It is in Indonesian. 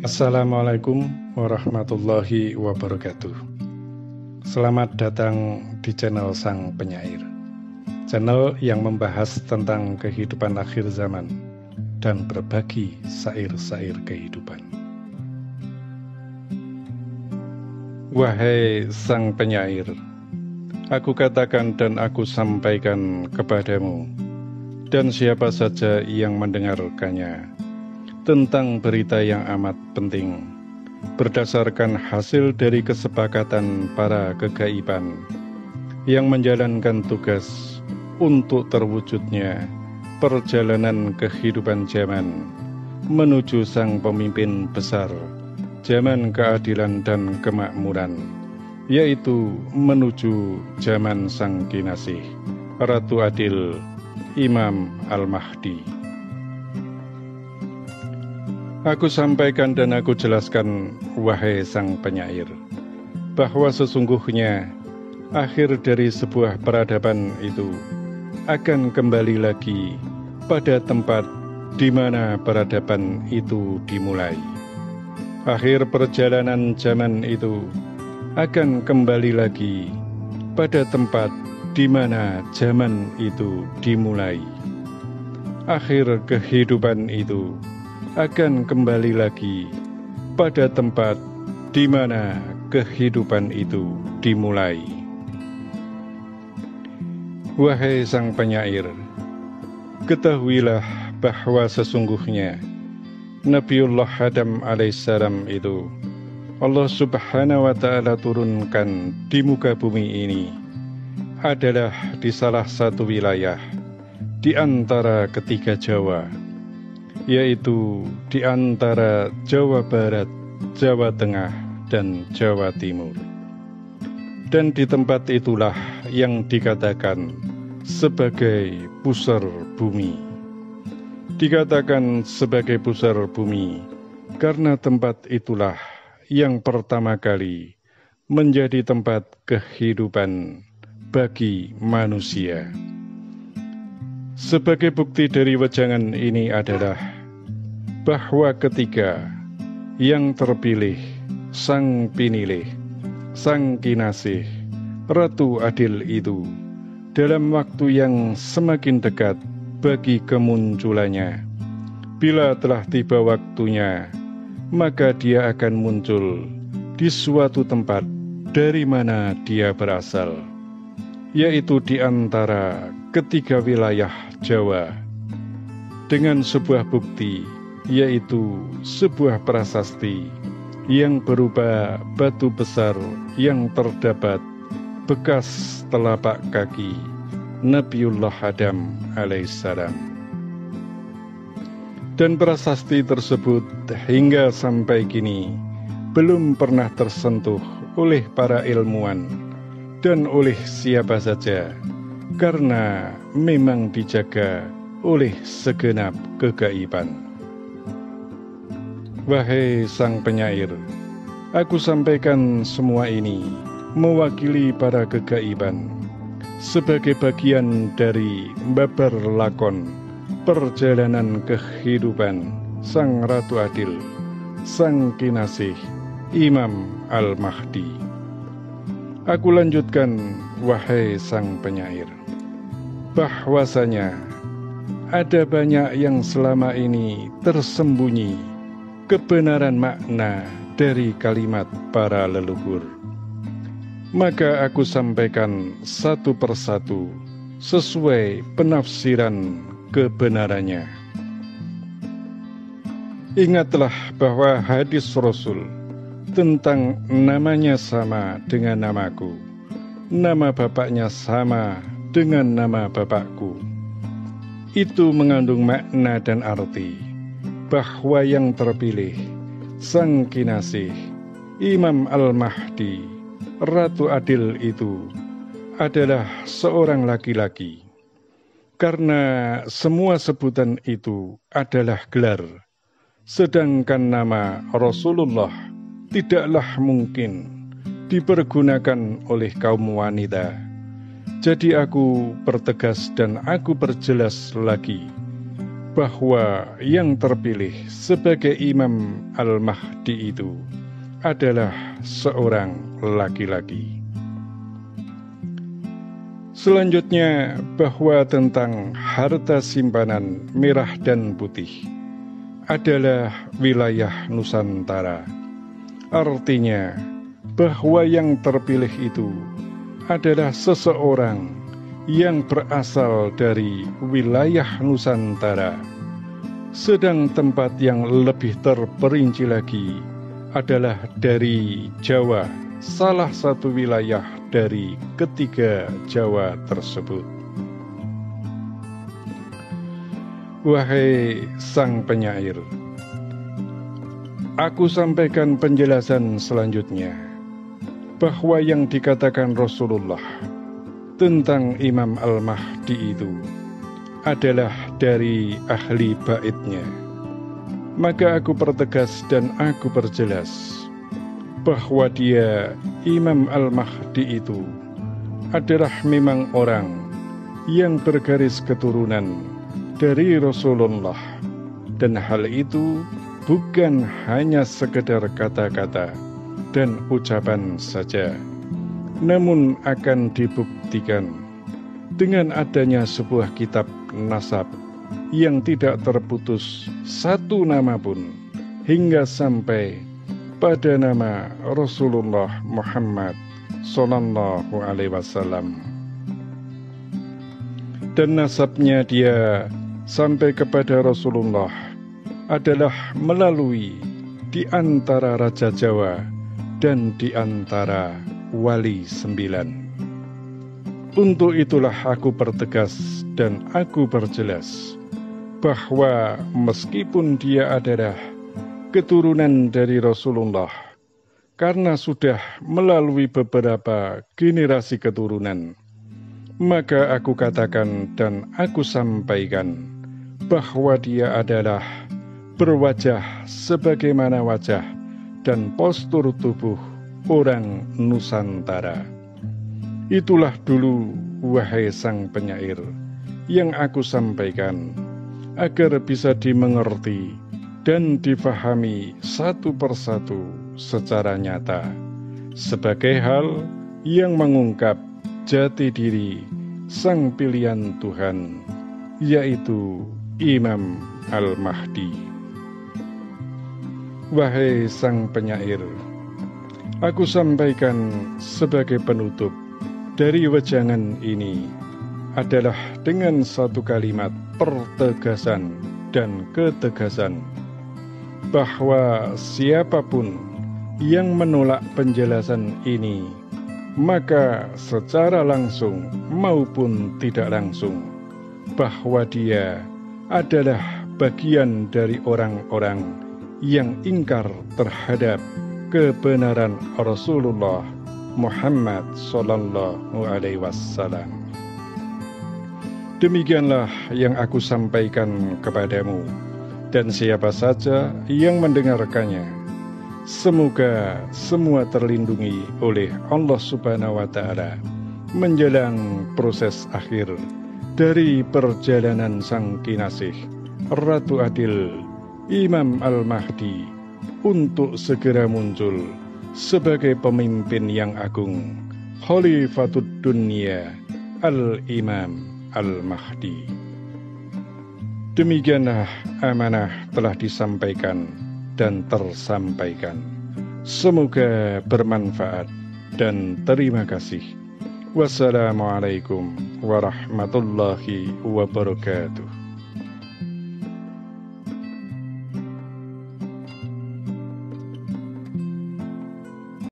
Assalamualaikum warahmatullahi wabarakatuh. Selamat datang di channel Sang Penyair, channel yang membahas tentang kehidupan akhir zaman dan berbagi syair-syair kehidupan. Wahai Sang Penyair, aku katakan dan aku sampaikan kepadamu dan siapa saja yang mendengarkannya tentang berita yang amat penting berdasarkan hasil dari kesepakatan para kegaiban yang menjalankan tugas untuk terwujudnya perjalanan kehidupan zaman menuju sang pemimpin besar zaman keadilan dan kemakmuran, yaitu menuju zaman sang kinasih Ratu Adil Imam Al-Mahdi. Aku sampaikan dan aku jelaskan, wahai Sang Penyair, bahwa sesungguhnya akhir dari sebuah peradaban itu akan kembali lagi pada tempat di mana peradaban itu dimulai. Akhir perjalanan zaman itu akan kembali lagi pada tempat di mana zaman itu dimulai. Akhir kehidupan itu akan kembali lagi pada tempat di mana kehidupan itu dimulai. Wahai Sang Penyair, ketahuilah bahwa sesungguhnya Nabiullah Adam alaihissalam itu Allah subhanahu wa ta'ala turunkan di muka bumi ini adalah di salah satu wilayah di antara ketiga Jawa, yaitu di antara Jawa Barat, Jawa Tengah, dan Jawa Timur. Dan di tempat itulah yang dikatakan sebagai pusar bumi. Dikatakan sebagai pusar bumi karena tempat itulah yang pertama kali menjadi tempat kehidupan bagi manusia. Sebagai bukti dari wejangan ini adalah bahwa ketika yang terpilih, sang pinilih, sang kinasih, Ratu Adil itu dalam waktu yang semakin dekat bagi kemunculannya, bila telah tiba waktunya, maka dia akan muncul di suatu tempat dari mana dia berasal, yaitu di antara ketiga wilayah Jawa, dengan sebuah bukti, yaitu sebuah prasasti yang berupa batu besar yang terdapat bekas telapak kaki Nabiullah Adam alaihissalam. Dan prasasti tersebut hingga sampai kini belum pernah tersentuh oleh para ilmuwan dan oleh siapa saja, karena memang dijaga oleh segenap kegaiban. Wahai Sang Penyair, aku sampaikan semua ini mewakili para kegaiban sebagai bagian dari babar lakon perjalanan kehidupan Sang Ratu Adil, Sang Kinasih Imam Al-Mahdi. Aku lanjutkan, wahai Sang Penyair, bahwasanya ada banyak yang selama ini tersembunyi kebenaran makna dari kalimat para leluhur. Maka aku sampaikan satu persatu sesuai penafsiran kebenarannya. Ingatlah bahwa hadis Rasul tentang namanya sama dengan namaku, nama bapaknya sama dengan nama bapakku, itu mengandung makna dan arti bahwa yang terpilih, sang kinasih Imam Al-Mahdi, Ratu Adil itu adalah seorang laki-laki, karena semua sebutan itu adalah gelar, sedangkan nama Rasulullah tidaklah mungkin dipergunakan oleh kaum wanita. Jadi aku pertegas dan aku perjelas lagi bahwa yang terpilih sebagai Imam Al-Mahdi itu adalah seorang laki-laki. Selanjutnya, bahwa tentang harta simpanan merah dan putih adalah wilayah Nusantara. Artinya, bahwa yang terpilih itu adalah seseorang yang berasal dari wilayah Nusantara. Sedang tempat yang lebih terperinci lagi adalah dari Jawa, salah satu wilayah dari ketiga Jawa tersebut. Wahai sang penyair, aku sampaikan penjelasan selanjutnya, bahwa yang dikatakan Rasulullah tentang Imam Al-Mahdi itu adalah dari ahli baitnya. Maka aku pertegas dan aku perjelas bahwa dia, Imam Al-Mahdi itu, adalah memang orang yang bergaris keturunan dari Rasulullah. Dan hal itu bukan hanya sekedar kata-kata dan ucapan saja, namun akan dibuktikan dengan adanya sebuah kitab nasab yang tidak terputus satu nama pun hingga sampai pada nama Rasulullah Muhammad Sallallahu Alaihi Wasallam. Dan nasabnya dia sampai kepada Rasulullah adalah melalui di antara Raja Jawa dan di antara Wali 9. Untuk itulah aku pertegas dan aku perjelas bahwa meskipun dia adalah keturunan dari Rasulullah, karena sudah melalui beberapa generasi keturunan, maka aku katakan dan aku sampaikan bahwa dia adalah berwajah sebagaimana wajah dan postur tubuh orang Nusantara. Itulah dulu, wahai sang penyair, yang aku sampaikan agar bisa dimengerti dan difahami satu persatu secara nyata, sebagai hal yang mengungkap jati diri sang pilihan Tuhan, yaitu Imam Al-Mahdi. Wahai sang penyair, aku sampaikan sebagai penutup dari wejangan ini adalah dengan satu kalimat pertegasan dan ketegasan, bahwa siapapun yang menolak penjelasan ini, maka secara langsung maupun tidak langsung, bahwa dia adalah bagian dari orang-orang yang ingkar terhadap kebenaran Rasulullah Muhammad Sallallahu Alaihi Wasallam. Demikianlah yang aku sampaikan kepadamu, dan siapa saja yang mendengarkannya, semoga semua terlindungi oleh Allah Subhanahu wa Ta'ala menjelang proses akhir dari perjalanan sang kinasih Ratu Adil Imam Al-Mahdi untuk segera muncul sebagai pemimpin yang agung, Khalifatud Dunia Al-Imam Al-Mahdi. Demikianlah amanah telah disampaikan dan tersampaikan. Semoga bermanfaat dan terima kasih. Wassalamualaikum warahmatullahi wabarakatuh.